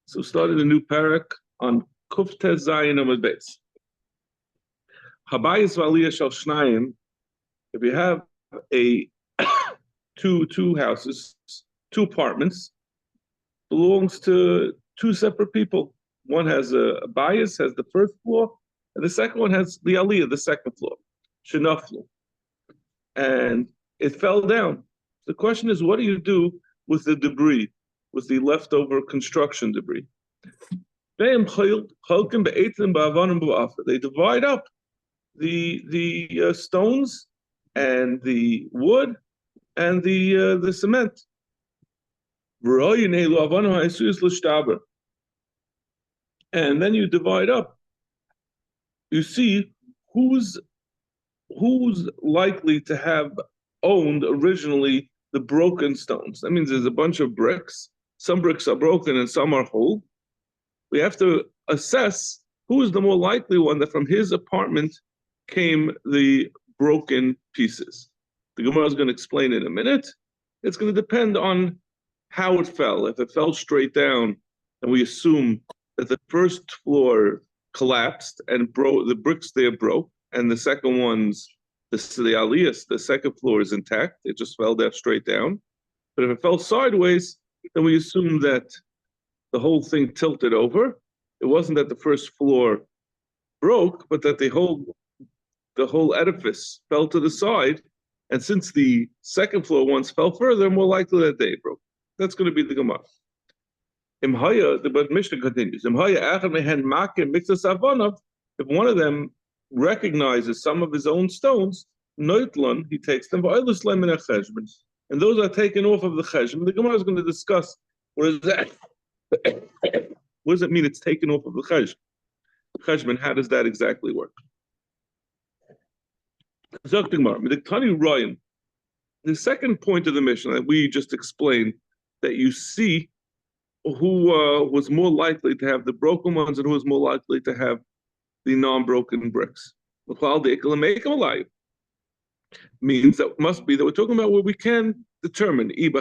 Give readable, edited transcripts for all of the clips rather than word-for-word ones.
So started a new parak on Kufte Zayin Amud Beis. Habayis v'aliyah shel shnayim. If you have a two houses, two apartments, belongs to two separate people. One has a bias, has the first floor, and the second one has the aliyah, the second floor. Shenaflu. And it fell down. The question is, what do you do with the debris, with the leftover construction debris? They divide up the stones and the wood and the cement. And then you divide up. You see who's likely to have owned originally the broken stones. That means there's a bunch of bricks. Some bricks are broken and some are whole. We have to assess who is the more likely one that from his apartment came the broken pieces. The Gemara is going to explain in a minute. It's going to depend on how it fell. If it fell straight down, and we assume that the first floor collapsed and broke, the bricks there broke, and the second one's, the aliyah, the second floor is intact. It just fell down straight down. But if it fell sideways, then we assume that the whole thing tilted over. It wasn't that the first floor broke, but that the whole edifice fell to the side. And since the second floor once fell further, more likely that they broke. That's going to be the Gemara. The Mishnah continues. If one of them recognizes some of his own stones, Noitlon, he takes them, and those are taken off of the cheshbon. The Gemara is going to discuss what is that. What does it mean it's taken off of the cheshbon? How does that exactly work? The second point of the mission that we just explained, that you see who was more likely to have the broken ones and who was more likely to have the non-broken bricks. Means that must be that we're talking about where we can determine if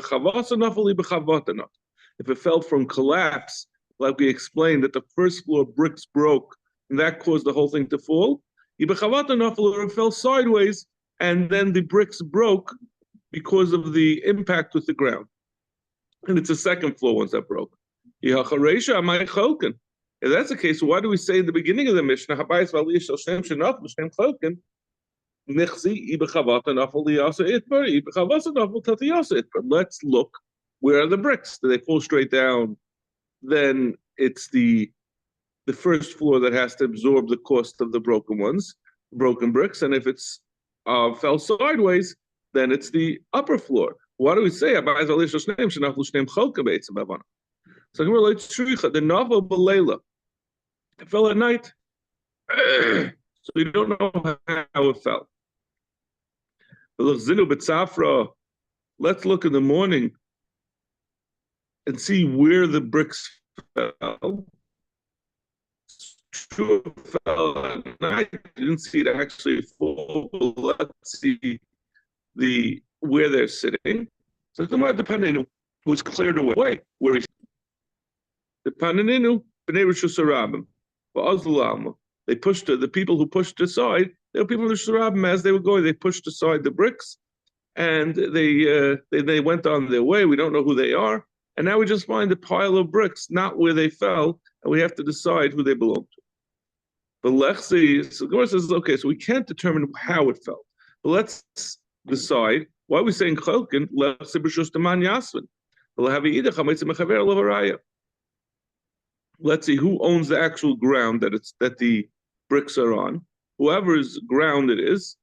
it fell from collapse, like we explained that the first floor bricks broke and that caused the whole thing to fall. Or it fell sideways and then the bricks broke because of the impact with the ground. And it's the second floor ones that broke. If that's the case, why do we say in the beginning of the Mishnah, let's look, where are the bricks? Do they fall straight down? Then it's the first floor that has to absorb the cost of the broken ones, broken bricks. And if it's fell sideways, then it's the upper floor. Why do we say so the novel belayla, it fell at night, so you don't know how it fell. Let's look in the morning and see where the bricks fell. True, it fell at night. You didn't see it actually fall. Let's see where they're sitting. So the Gemara depending who's cleared away. Where is the Pananinu b'nei Rishus Harabim, they pushed the people who pushed aside. They were people in Rishus Harabim as they were going. They pushed aside the bricks, and they went on their way. We don't know who they are, and now we just find a pile of bricks, not where they fell, and we have to decide who they belong to. But Lechzi, so the Gemara says, okay, so we can't determine how it fell, but let's decide. Why are we saying Cholkin? Let's see who owns the actual ground that the bricks are on. Whoever's ground it is.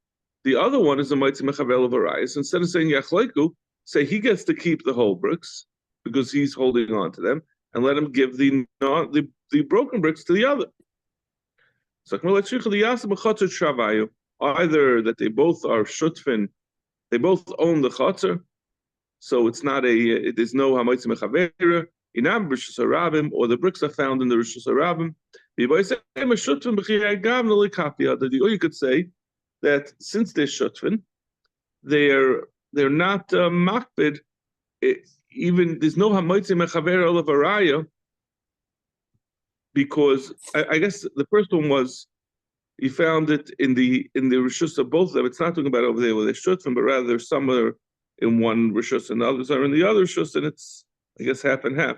The other one is the Metzia Mechavel of Arayas. Instead of saying Yachleiku, say he gets to keep the whole bricks because he's holding on to them, and let him give the broken bricks to the other. So either that they both are shutfin, they both own the chatzar, so it's not there's no hamaitzi mechavera, inam b'rishus harabim, or the bricks are found in the rishus harabim. Or you could say that since they're shutfin, they're not makbid. Even there's no hamaitzi mechavera olav araya because I guess the first one was he found it in the rishus of both of them. It's not talking about over there where they shutfin, but rather some are in one rishus and others are in the other rishus, and it's I guess half and half.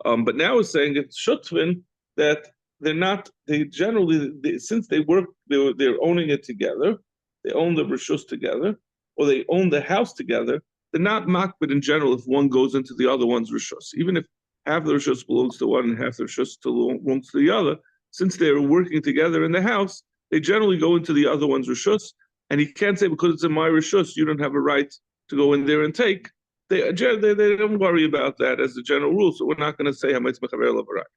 But now it's saying it's shutfin that they're not. They generally, since they work, they're owning it together. They own the rishus together, or they own the house together. They're not makbid in general if one goes into the other one's rishus, even if half the rishus belongs to one and half the rishus belongs to the other. Since they're working together in the house, they generally go into the other one's rishus, and he can't say because it's in my rishus, you don't have a right to go in there and take. They don't worry about that as a general rule, so we're not going to say hametz mechaver l'varak.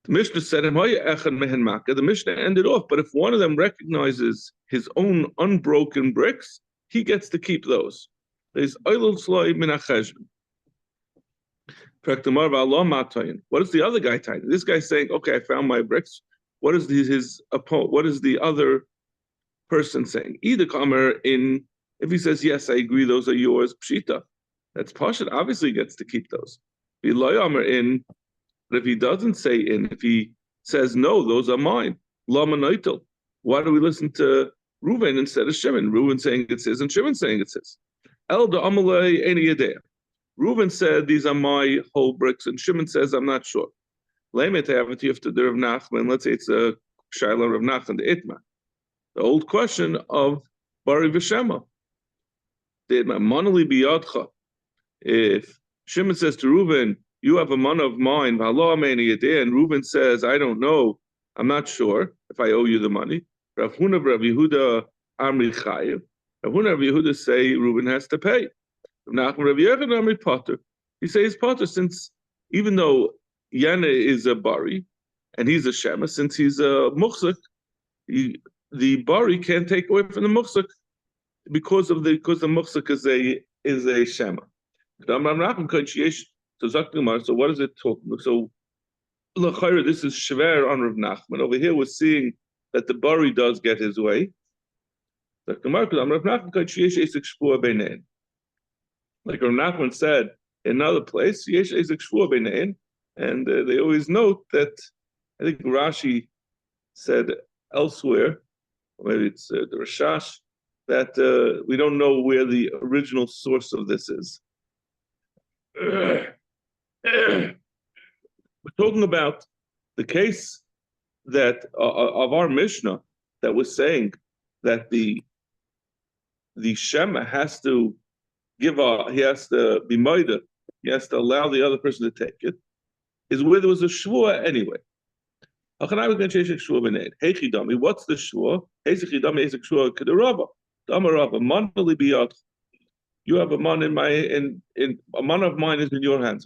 The Mishnah said, the Mishnah ended off, but if one of them recognizes his own unbroken bricks, he gets to keep those. There's oilul sloi min hacheshbon. What is the other guy tying? This guy's saying, okay, I found my bricks. What is what is the other person saying? Either Kamer in, if he says, yes, I agree, those are yours, Pshita. That's Pashat, obviously gets to keep those. In, but if he doesn't say in, if he says, no, those are mine, Lama Noitel. Why do we listen to Reuven instead of Shimon? Reuven saying it's his and Shimon saying it's his. El da Amalei Eni Yedea. Reuven said, these are my whole bricks, and Shimon says, I'm not sure. Let's say it's a Shaila Rav Nachman, the Itma. The old question of Bari V'Shema. If Shimon says to Reuven, you have a man of mine, and Reuven says, I don't know, I'm not sure if I owe you the money. Rav Huna Rav Yehuda Amri Chayev. Rav Huna Rav Yehuda say Reuven has to pay. He says Potter, since even though Yana is a Bari and he's a Shema, since he's a Muchzik, the Bari can't take away from the Muchzik because the Muchzik is a Shema. So what is it talking about? So this is Shver on Rav Nachman. Over here we're seeing that the Bari does get his way. Like Rav Nachman said in another place, and they always note that, I think Rashi said elsewhere, or maybe it's the Rashash, that we don't know where the original source of this is. We're talking about the case that of our Mishnah that was saying that the Shema has to he has to be moida, he has to allow the other person to take it, is where there was a shvua anyway. What's the shvua? You have a man in a man of mine is in your hands.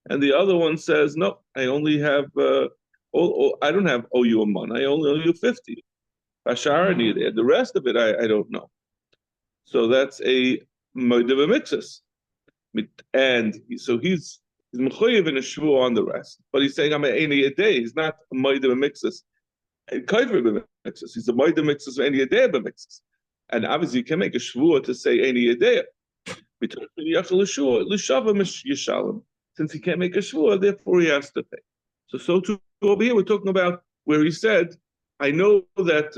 And the other one says, no, I only have I don't have owe you a man, I only owe you 50. The rest of it I don't know. So that's a moedav mixus, and so he's mechoyev in a shvua on the rest. But he's saying I'm a any day. He's not a moedav mixus, kaiver mixus. He's a moedav mixus any day mixus. And obviously you can make a shvua to say any day. Since he can't make a shvua, therefore he has to pay. So too over here we're talking about where he said, I know that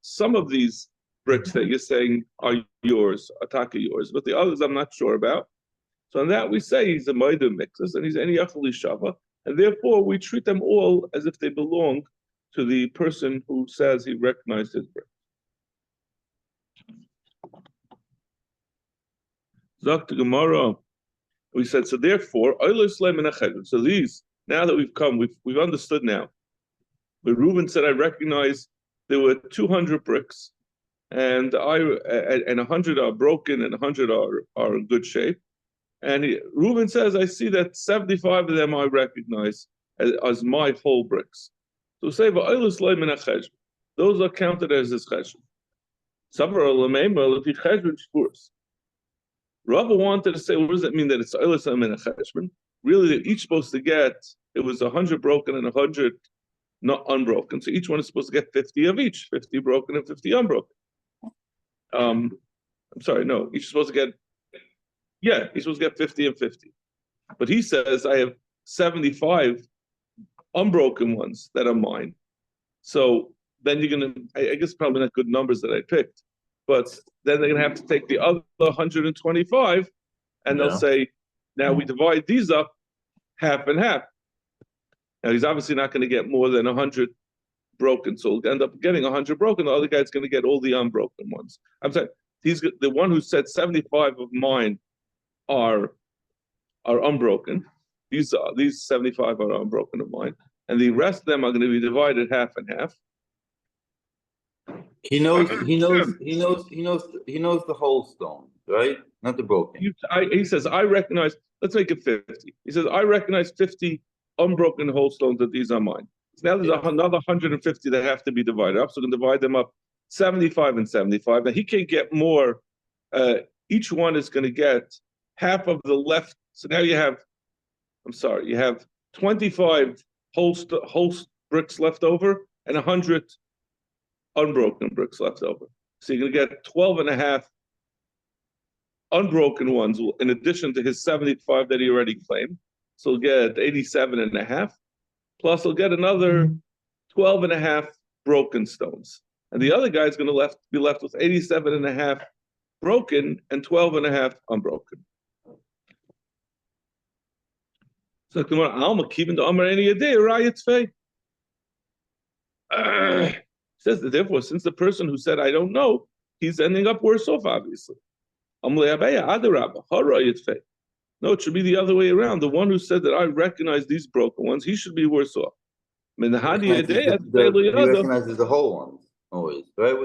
some of these bricks that you're saying are yours, ataka yours, but the others I'm not sure about. So on that we say he's a moedav mixus and he's any yachal shava, and therefore we treat them all as if they belong to the person who says he recognized his brick. Zakta Gemara, we said so. Therefore, so these now that we've come, we've understood now. But Reuben said, I recognize there were 200 bricks. And 100 are broken and 100 are in good shape. And Reuben says, I see that 75 of them I recognize as my whole bricks. So say, those are counted as his cheshbon. Rava wanted to say, what does that mean that it's oilus min cheshbon? Really, they're each supposed to get, it was 100 broken and 100 not unbroken. So each one is supposed to get 50 of each, 50 broken and 50 unbroken. I'm sorry, no, he's supposed to get 50 and 50. But he says, I have 75 unbroken ones that are mine. So then you're going to, I guess probably not good numbers that I picked, but then they're going to have to take the other 125 and they'll say, now we divide these up half and half. Now he's obviously not going to get more than 100 broken, so he'll end up getting 100 broken. The other guy's going to get all the unbroken ones. I'm saying he's the one who said 75 of mine are unbroken. These 75 are unbroken of mine, and the rest of them are going to be divided half and half. He knows the whole stone, right? Not the broken. He says, I recognize, let's make it 50. He says, I recognize 50 unbroken whole stones that these are mine. So now there's another 150 that have to be divided up. So we can divide them up 75 and 75. Now he can't get more. Each one is going to get half of the left. So now you have 25 whole bricks left over and 100 unbroken bricks left over. So you're going to get 12 and a half unbroken ones in addition to his 75 that he already claimed. So he'll get 87 and a half. Plus he'll get another 12 and a half broken stones. And the other guy's going to be left with 87 and a half broken and 12 and a half unbroken. So Alma keeping the Amar any day, Rayat Fei. Says that therefore, since the person who said I don't know, he's ending up worse off, obviously. No, it should be the other way around. The one who said that I recognize these broken ones, he should be worse off. He recognizes the whole ones always, right?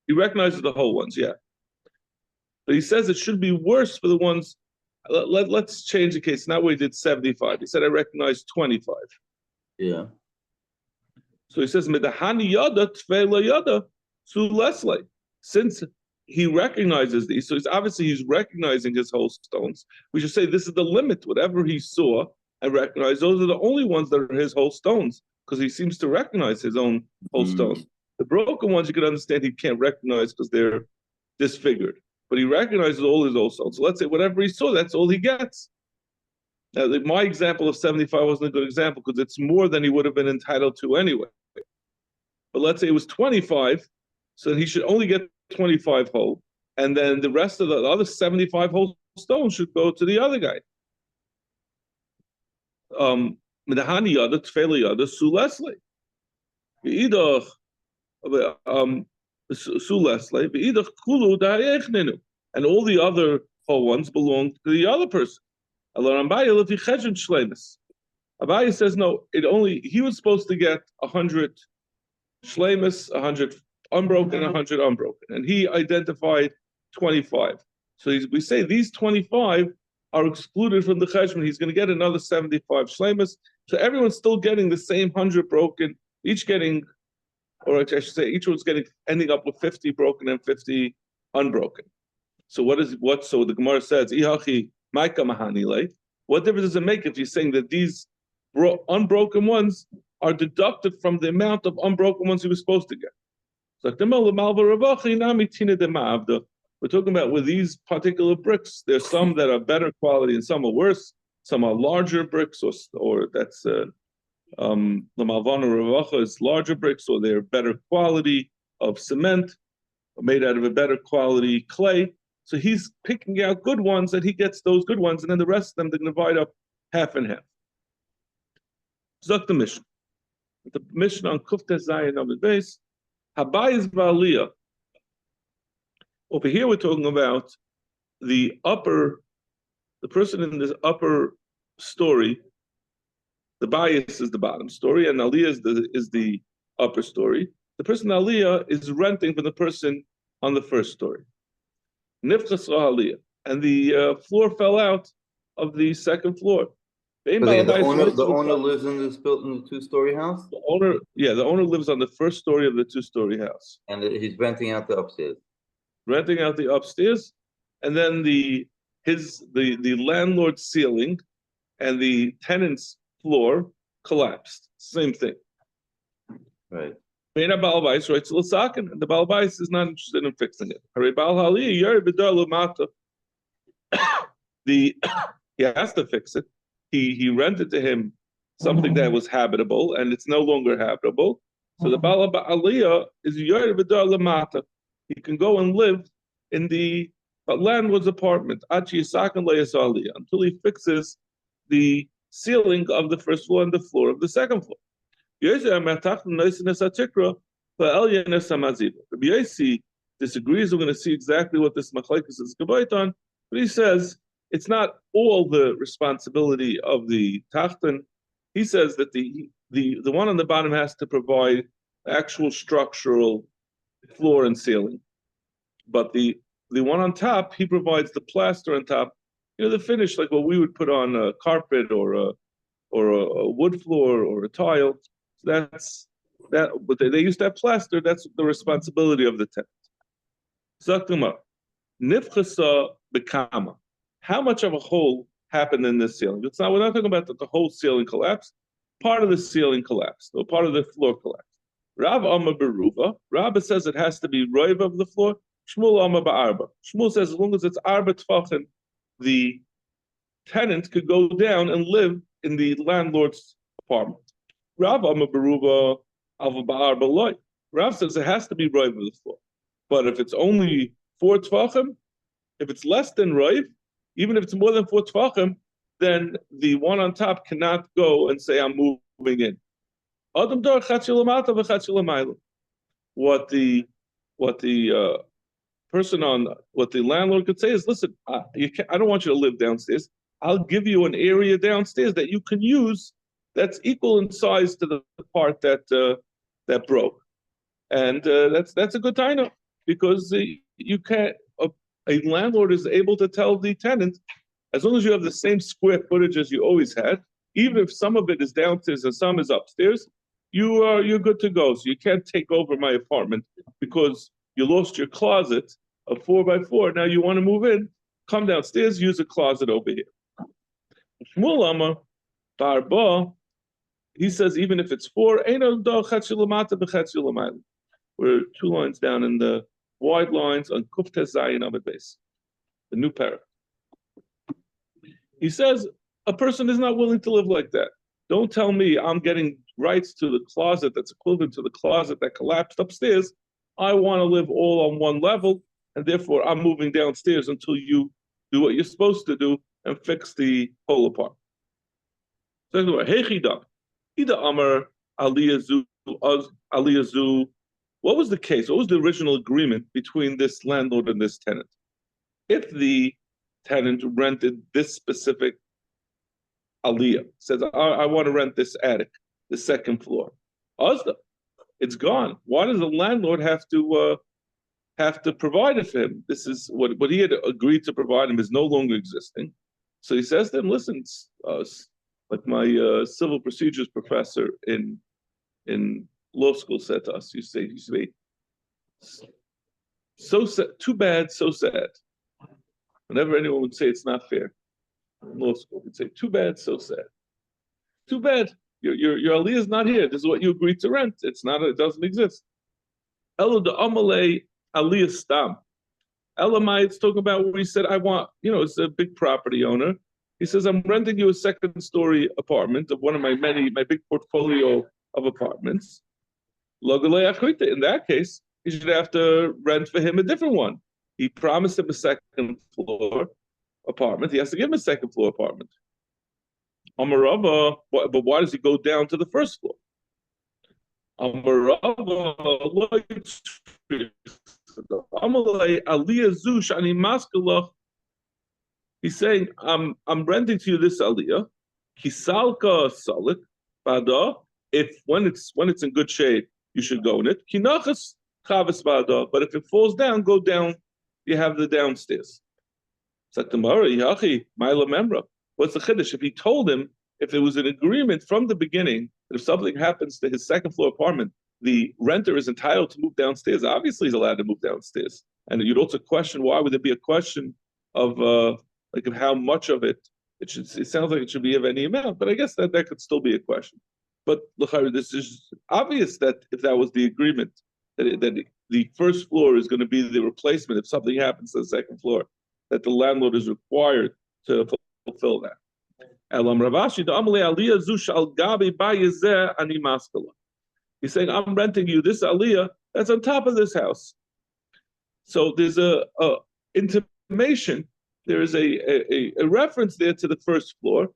He recognizes the whole ones, yeah. But he says it should be worse for the ones. Let's change the case. Now we did 75. He said I recognize 25. Yeah. So he says, since he recognizes these, so he's recognizing his whole stones. We should say this is the limit. Whatever he saw and recognized, those are the only ones that are his whole stones, because he seems to recognize his own whole stones. The broken ones you can understand he can't recognize because they're disfigured, but he recognizes all his whole stones. So let's say whatever he saw, that's all he gets. Now, my example of 75 wasn't a good example because it's more than he would have been entitled to anyway. But let's say it was 25, so he should only get 25 whole, and then the rest of the other 75 whole stones should go to the other guy. Midahani yada, tfela yada, su Leslie. Su Leslie, kulu da'echnenu. And all the other whole ones belong to the other person. Abaye says no, he was supposed to get 100 shleimus, 100 unbroken, 100 unbroken, and he identified 25. So we say these 25 are excluded from the cheshbon. He's going to get another 75 shleimus. So everyone's still getting the same 100 broken, each getting, or I should say, each one's ending up with 50 broken and 50 unbroken. So so the Gemara says, Ihachi Maika Mahanile. What difference does it make if you're saying that these unbroken ones are deducted from the amount of unbroken ones he was supposed to get? So we're talking about with these particular bricks, there's some that are better quality and some are worse. Some are larger bricks, or that's the Malvana Ravacha is larger bricks, or they're better quality of cement, made out of a better quality clay. So he's picking out good ones, and he gets those good ones, and then the rest of them they're going to divide up half and half. Zok the Mishnah. The Mishnah on Kuftes Zayin on the base. Habayis Baaliyah. Over here we're talking about the person in this upper story. The bias is the bottom story, and Aliyah is the upper story. The person Aliyah is renting from the person on the first story. Nifchas Aliyah, and the floor fell out of the second floor. The owner lives in the two-story house? The owner lives on the first story of the two-story house. And he's renting out the upstairs. Renting out the upstairs, and then the landlord's ceiling and the tenant's floor collapsed. Same thing. Right. And the Balbais is not interested in fixing it. He has to fix it. He rented to him something that was habitable, and it's no longer habitable. So the Bala Aliyah is Yer V'Dar Lamata. He can go and live in the landlord's apartment until he fixes the ceiling of the first floor and the floor of the second floor. Rabbi Yossi disagrees. We're going to see exactly what this machlekes is gebayt on, but he says it's not all the responsibility of the tachton. He says that the one on the bottom has to provide actual structural floor and ceiling, but the one on top, he provides the plaster on top, the finish, like what we would put on a carpet or a wood floor or a tile. So that's that. But they used to have plaster. That's the responsibility of the tenant. Zakuma, nifchasa bekama. How much of a hole happened in this ceiling? We're not talking about that the whole ceiling collapsed. Part of the ceiling collapsed, or part of the floor collapsed. Rav Amar Beruva. Rabba says it has to be roiv of the floor. Shmuel Amar Ba'arba. Shmuel says as long as it's arba tfachim, the tenant could go down and live in the landlord's apartment. Rav Amar Beruva Alva Ba'arba loy. Rav says it has to be roiv of the floor. But if it's only 4 tfachim, if it's less than roiv, even if it's more than 4 tfachim, then the one on top cannot go and say, I'm moving in. What the landlord could say is, listen, I don't want you to live downstairs. I'll give you an area downstairs that you can use that's equal in size to the part that broke, and that's a good time, because you can't. A landlord is able to tell the tenant, as long as you have the same square footage as you always had, even if some of it is downstairs and some is upstairs, you're good to go. So you can't take over my apartment because you lost your closet of 4x4. Now you want to move in, come downstairs, use a closet over here. Shmuel Amar Barba, he says even if it's 4, we're 2 lines down in the wide lines on Kuftes Zayin Amid Base, the new paragraph. He says a person is not willing to live like that. Don't tell me I'm getting rights to the closet that's equivalent to the closet that collapsed upstairs. I want to live all on one level, and therefore I'm moving downstairs until you do what you're supposed to do and fix the whole apartment. So, what was the case? What was the original agreement between this landlord and this tenant? If the tenant rented this specific aliyah, says, I want to rent this attic, the second floor, it's gone. Why does the landlord have to provide it for him? This is what he had agreed to provide him is no longer existing. So he says to him, listen, like my civil procedures professor in law school said to us, you say, so sad, too bad, so sad. Whenever anyone would say it's not fair in law school, we'd say, too bad, so sad. Too bad. Your aliyah is not here. This is what you agreed to rent. It's not. It doesn't exist. Elo de amalei aliyah stam. Elamai, it's talking about where he said, I want, it's a big property owner. He says, I'm renting you a second-story apartment of one of my big portfolio of apartments. In that case, he should have to rent for him a different one. He promised him a second floor apartment. He has to give him a second floor apartment. Amarava, but why does he go down to the first floor? Amarava, he's saying, I'm renting to you this aliyah. Kisalka salik bada. If when it's in good shape, you should go in it. Kinachas chavas bada. But if it falls down, go down. You have the downstairs. What's the chiddush? If he told him, if it was an agreement from the beginning that if something happens to his second floor apartment, the renter is entitled to move downstairs. Obviously, he's allowed to move downstairs. And you'd also question, why would there be a question of of how much of it? It sounds like it should be of any amount, but I guess that could still be a question. But this is obvious that if that was the agreement, that the first floor is going to be the replacement if something happens to the second floor, that the landlord is required to fulfill that. Elam Ravashi, the Amalei Aliyah Zush al Gabi Bayezeh Ani Maskala. He's saying, I'm renting you this Aliyah that's on top of this house. So there's a intimation, there is a reference there to the first floor.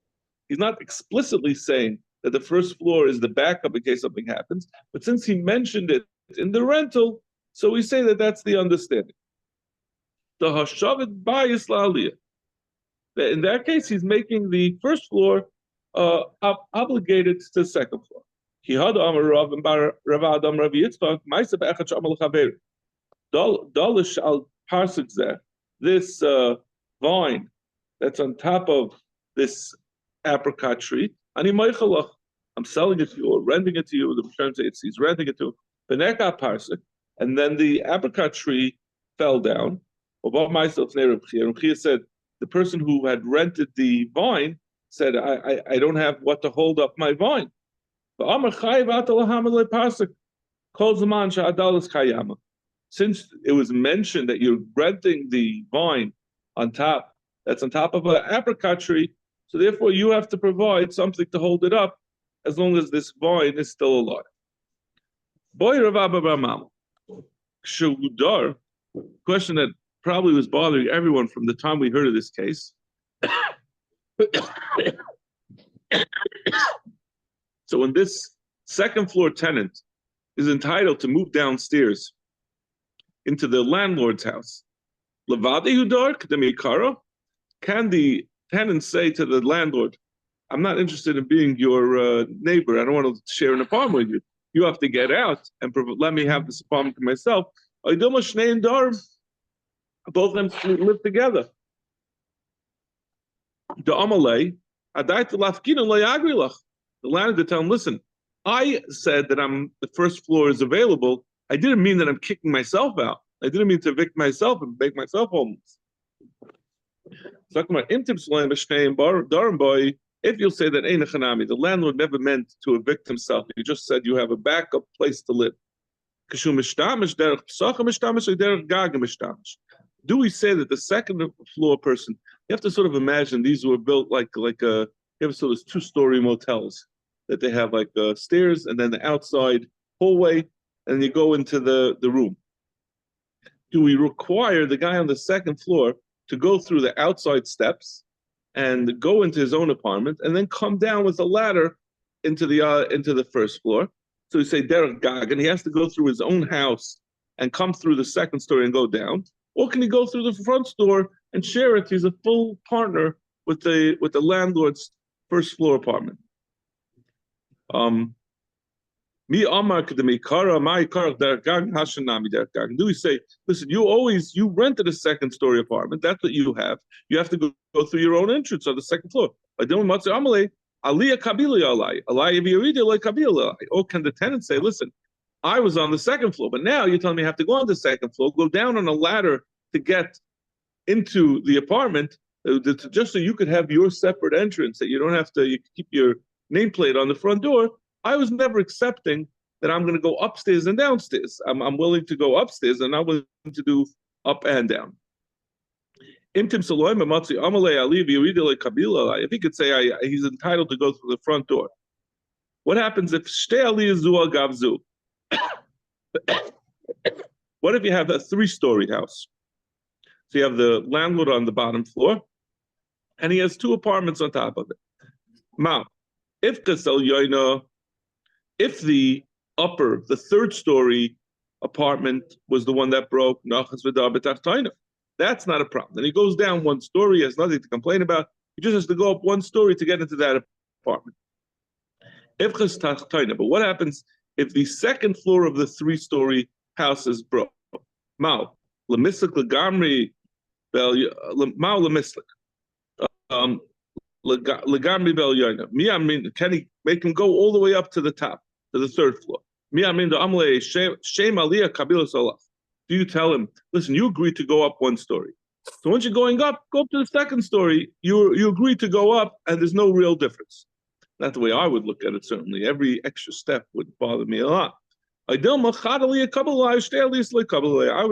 He's not explicitly saying that the first floor is the backup in case something happens, but since he mentioned it in the rental, so we say that that's the understanding. The Hashavet Bayis La'aliyah. In that case, he's making the first floor obligated to the second floor. This vine that's on top of this apricot tree, I'm selling it to you or renting it to you. The term says he's renting it to you. And then the apricot tree fell down. Ruchia said, the person who had rented the vine said, I don't have what to hold up my vine. Since it was mentioned that you're renting the vine that's on top of an apricot tree, so therefore you have to provide something to hold it up as long as this vine is still alive. Question that probably was bothering everyone from the time we heard of this case. So when this second floor tenant is entitled to move downstairs into the landlord's house, can the tenant say to the landlord, I'm not interested in being your neighbor, I don't want to share an apartment with you. You have to get out and let me have this apartment to myself. Both of them live together. The Amalei, the landlord tell him, listen, I said that the first floor is available. I didn't mean that I'm kicking myself out. I didn't mean to evict myself and make myself homeless. If you'll say that the landlord never meant to evict himself, he just said you have a backup place to live. Do we say that the second floor person, you have to sort of imagine these were built like you have sort of two-story motels that they have like stairs and then the outside hallway, and you go into the room. Do we require the guy on the second floor to go through the outside steps and go into his own apartment and then come down with a ladder into the first floor? So we say derech gag, and he has to go through his own house and come through the second story and go down. Or can he go through the front door and share it? He's a full partner with the landlord's first floor apartment. Do we say, listen, you rented a second story apartment, that's what you have. You have to go through your own entrance on the second floor. Or can the tenant say, listen, I was on the second floor, but now you're telling me I have to go on the second floor, go down on a ladder to get into the apartment, just so you could have your separate entrance, that you don't have to keep your nameplate on the front door. I was never accepting that I'm going to go upstairs and downstairs. I'm willing to go upstairs and I'm willing to do up and down. If he could say he's entitled to go through the front door, what happens if what if you have a three-storied house? So you have the landlord on the bottom floor, and he has two apartments on top of it. Now, if the third-story apartment was the one that broke, that's not a problem. Then he goes down one story, he has nothing to complain about. He just has to go up one story to get into that apartment. But what happens if the second floor of the three-story house is broke? Can he make him go all the way up to the top, to the third floor? Do you tell him, listen, you agreed to go up one story. So once you're going up, go up to the second story. You agreed to go up, and there's no real difference. Not the way I would look at it, certainly. Every extra step would bother me a lot. I would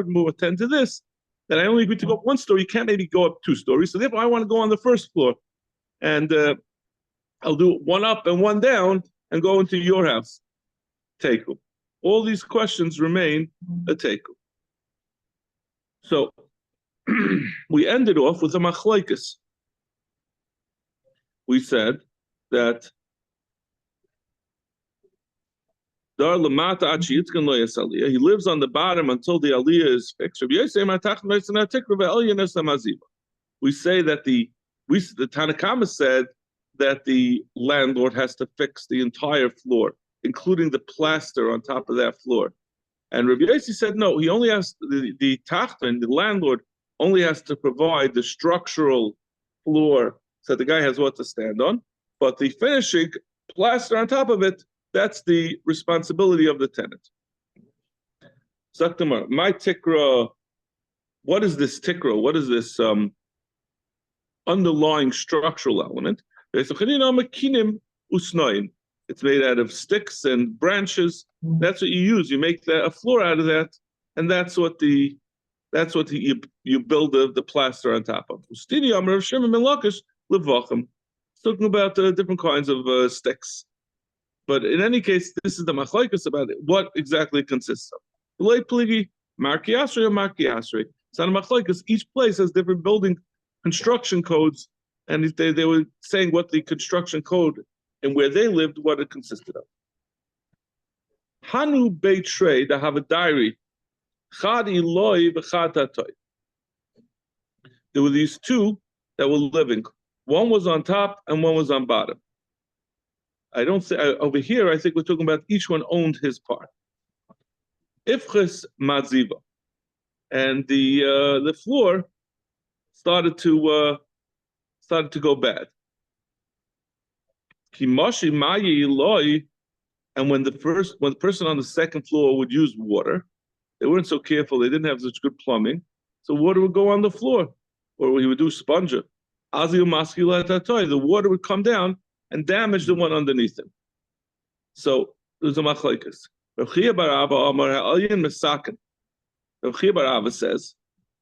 more attend to this, that I only agreed to go up one story. You can't maybe go up two stories. So therefore, I want to go on the first floor. and I'll do one up and one down and go into your house. Teku. All these questions remain a teku. So we ended off with a machlokes. We said that he lives on the bottom until the aliyah is fixed. We say that the Tanakama said that the landlord has to fix the entire floor, including the plaster on top of that floor. And Rabbi Yossi said no, he only has the tachton, the landlord only has to provide the structural floor so the guy has what to stand on, but the finishing plaster on top of it, that's the responsibility of the tenant. Zaktamar, my tikra, what is this tikra? What is this underlying structural element? It's made out of sticks and branches. That's what you use. You make a floor out of that, and that's what you build the plaster on top of. Talking about different kinds of sticks. But in any case, this is the machlokes about it, what exactly it consists of. It's not a machlokes. Each place has different building construction codes, and they were saying what the construction code and where they lived, what it consisted of. Hanu Beit Shrei, they have a diary. There were these two that were living. One was on top and one was on bottom. I don't say over here. I think we're talking about each one owned his part. Ifches Maziva, and the floor started to go bad. Kimashi Mayi Eloi, and when the person on the second floor would use water, they weren't so careful. They didn't have such good plumbing, so water would go on the floor, or he would do sponger. The water would come down and damage the one underneath him. So there's a machlokes. Rav Chia bar Abba says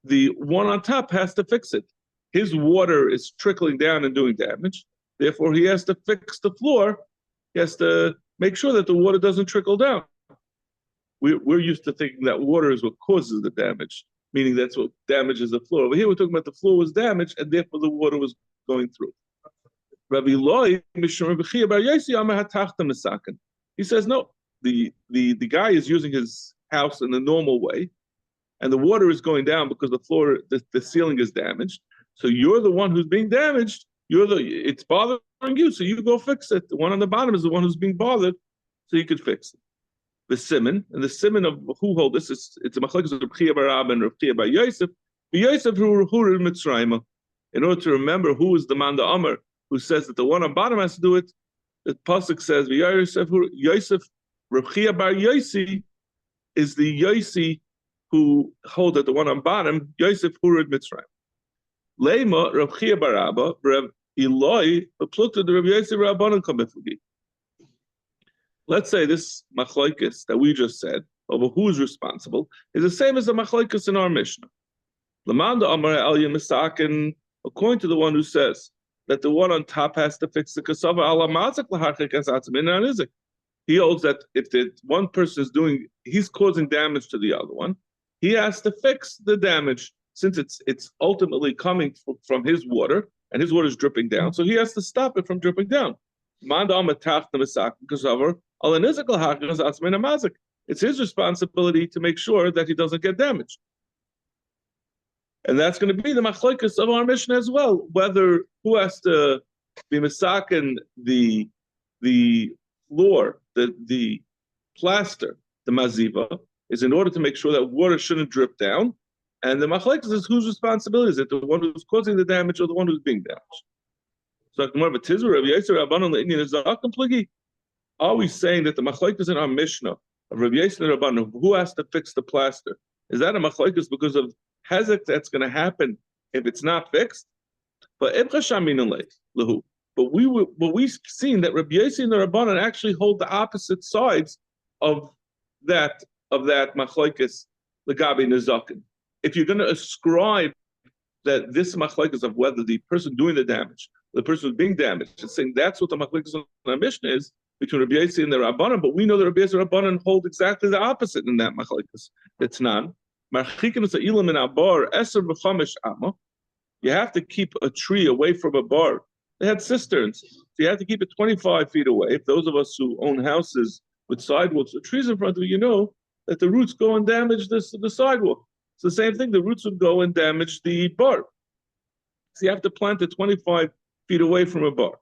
the one on top has to fix it. His water is trickling down and doing damage. Therefore, he has to fix the floor. He has to make sure that the water doesn't trickle down. We're used to thinking that water is what causes the damage, meaning that's what damages the floor. Over here, we're talking about the floor was damaged, and therefore the water was going through. Rabbi Loi, he says, no, the guy is using his house in the normal way, and the water is going down because the floor, the ceiling is damaged. So you're the one who's being damaged. It's bothering you, so you go fix it. The one on the bottom is the one who's being bothered, so you could fix it. The simon, and the simon of who hold this is it's a machlokes of Rav Chia bar Abba and Rav Chia bar Yosef. Yosef who Mitzrayim. In order to remember who is the man the Amr who says that the one on bottom has to do it, the pasuk says Yosef Rav Chia bar Yossi is the Yossi who hold that the one on bottom Yosef Hurid Mitzrayim. Leima Rav Chia bar Abba Rav Eloi plukta the Rav Yossi Rabbanan Kamifagi. Let's say this machlokes that we just said over who is responsible is the same as the machlokes in our Mishnah. Lamanda Amar Elyon Misakin, according to the one who says that the one on top has to fix the kasava ala mazik laharchik asatzim in anizik. He holds that if the one person is he's causing damage to the other one, he has to fix the damage since it's ultimately coming from his water and his water is dripping down, so he has to stop it from dripping down. Manda Amar tach the misakin kasava. It's his responsibility to make sure that he doesn't get damaged. And that's going to be the machlokes of our mission as well, whether who has to be misakin the floor, the plaster, the maziva, is in order to make sure that water shouldn't drip down. And the machlokes is whose responsibility is it, the one who's causing the damage or the one who's being damaged? So are we saying that the machlokes in our Mishnah of Rabbi Yossi and Rabbanan, who has to fix the plaster, is that a machlokes because of hezek that's going to happen if it's not fixed? But we've seen that Rabbi Yossi and the Rabbanan actually hold the opposite sides of that machlokes legabi nezakin. If you're going to ascribe that this machlokes of whether the person doing the damage the person who's being damaged. It's saying that's what the machlokes on the Mishnah is between Rabbi Yossi and the Rabbanan, but we know that Rabbi Yossi and Rabbanan hold exactly the opposite in that machlokes. It's none. You have to keep a tree away from a bar. They had cisterns, so you have to keep it 25 feet away. If those of us who own houses with sidewalks or trees in front of you know that the roots go and damage the sidewalk. It's the same thing. The roots would go and damage the bar. So you have to plant it 25 feet away from a bar.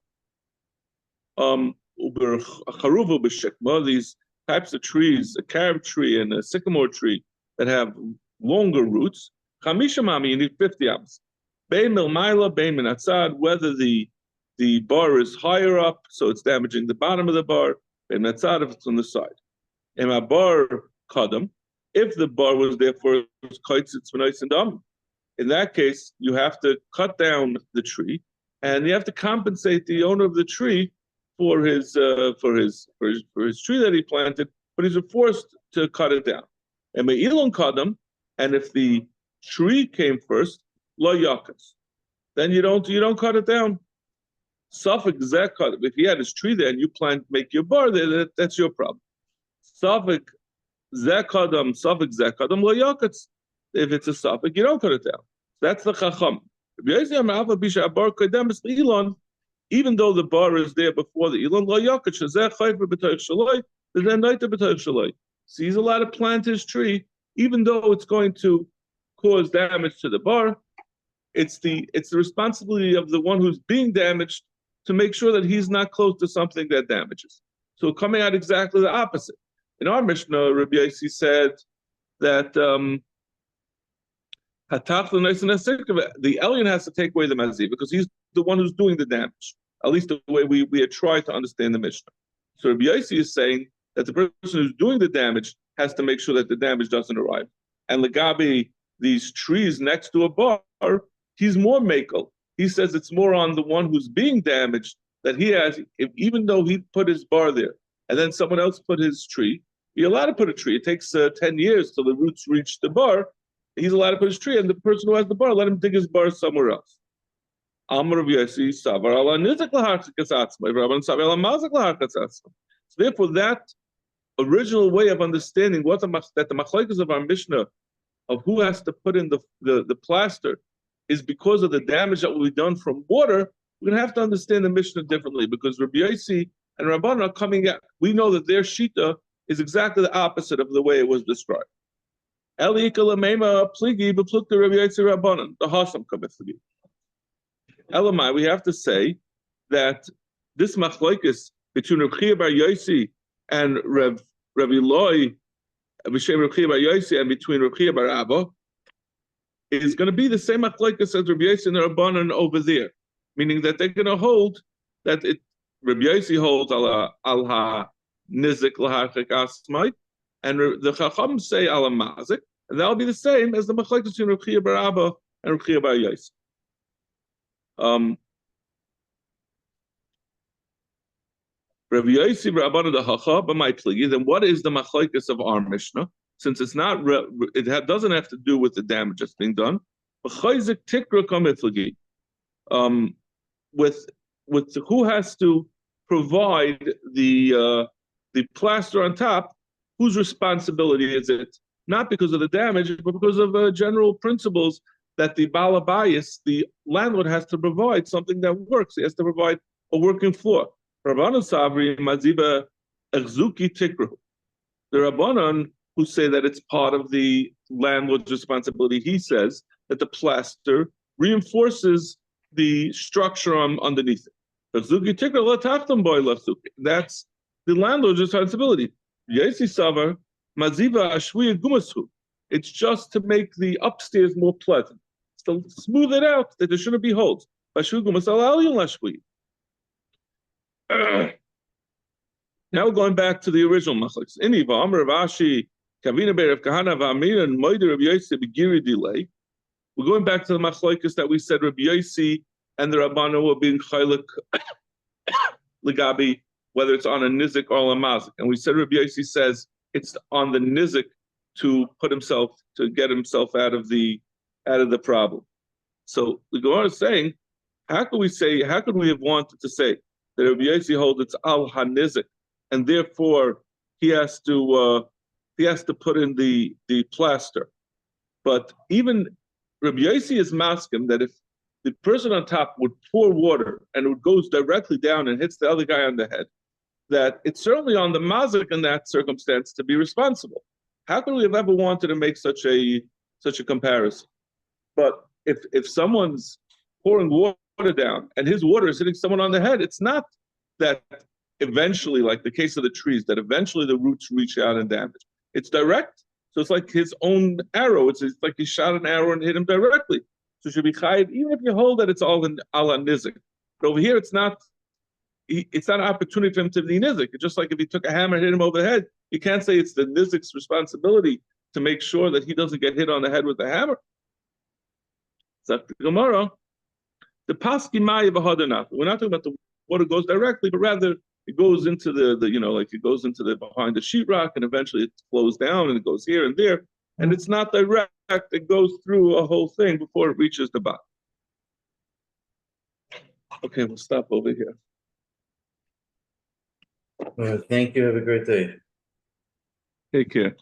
These types of trees, a carob tree and a sycamore tree that have longer roots, you need 50 amps. Whether the bar is higher up, so it's damaging the bottom of the bar, if it's on the side. If the bar was there for in that case, you have to cut down the tree, and you have to compensate the owner of the tree for his tree that he planted, but he's forced to cut it down. And if the tree came first, lo yakas, then you don't cut it down. Suffolk zekadam. If he had his tree there and you make your bar there, that's your problem. Suffolk zekadam lo yakas. If it's a suffix, you don't cut it down. That's the chacham. Even though the bar is there before the ilon, so he's allowed to plant his tree, even though it's going to cause damage to the bar. It's the responsibility of the one who's being damaged to make sure that he's not close to something that damages. So coming out exactly the opposite. In our Mishnah, Rabbi Yossi said that the alien has to take away the maziv because he's the one who's doing the damage. At least the way we had tried to understand the Mishnah. So Rabbi Yossi is saying that the person who's doing the damage has to make sure that the damage doesn't arrive. And Legabi, these trees next to a bar, he's more makel. He says it's more on the one who's being damaged that he has, even though he put his bar there and then someone else put his tree, you're allowed to put a tree. It takes 10 years till the roots reach the bar. He's allowed to put his tree, and the person who has the bar, let him dig his bar somewhere else. So therefore, that original way of understanding that the machlokes of our Mishnah of who has to put in the plaster is because of the damage that will be done from water. We're going to have to understand the Mishnah differently because Rabbi Yossi and Rabbanan are coming out. We know that their shita is exactly the opposite of the way it was described. The Hasam cometh to be. Elamai, we have to say that this machlokes between Reb Chia bar Yossi and Reb Eloi, B'Shem Reb Chia bar Yossi, and between Reb Chia bar Abba, is going to be the same machlokes as Reb Yossi and Rabbanan over there, meaning that they're going to hold that Reb Yossi holds al ha nizik l'harchik asmai, and the Chacham say al mazik, and that'll be the same as the machlokes between Reb Chia bar Abba and Reb Chia bar Yossi. Rabbi Yossi Rabbanan the Hacha b'may pligi. Then what is the machlokes of our Mishnah? Since it's not, doesn't have to do with the damage that's being done. B'chayzik tikra kamifligi. With who has to provide the plaster on top? Whose responsibility is it? Not because of the damage, but because of general principles that the balabayas, the landlord, has to provide something that works. He has to provide a working floor. Rabbanan Savri Maziba Exuki Tikru. The Rabbanan who say that it's part of the landlord's responsibility, he says that the plaster reinforces the structure underneath it. Exuki Tikru Latachtam Boy Lasuki. That's the landlord's responsibility. Yesi Savar Maziba Ashwiya Gumasu. It's just to make the upstairs more pleasant. To smooth it out that there shouldn't be holes. Now we're going back to the original machlokes. We're going back to the machlokes that we said Rabbi Yossi and the Rabbanan were being chaylik legabi, whether it's on a nizik or a mazik. And we said Rabbi Yossi says it's on the nizik to get himself out of the problem. So the Gemara is saying How could we have wanted to say that Rabbi Yossi holds it's al hanizik, and therefore he has to put in the plaster. But even Rabbi Yossi is masking that if the person on top would pour water and it goes directly down and hits the other guy on the head, that it's certainly on the mazik in that circumstance to be responsible. How could we have ever wanted to make such a comparison? But if someone's pouring water down and his water is hitting someone on the head, it's not that eventually, like the case of the trees, that eventually the roots reach out and damage. It's direct. So it's like his own arrow. It's like he shot an arrow and hit him directly. So it should be chayiv, even if you hold that it's all in ala nizik. But over here, it's not an opportunity for him to be nizik. It's just like if he took a hammer and hit him over the head, you can't say it's the nizik's responsibility to make sure that he doesn't get hit on the head with the hammer. The Gemara, the paski maya v'hadanat. We're not talking about the water goes directly, but rather it goes into the like it goes into the behind the sheetrock, and eventually it flows down and it goes here and there, and it's not direct. It goes through a whole thing before it reaches the bottom. Okay, we'll stop over here. Thank you. Have a great day. Take care.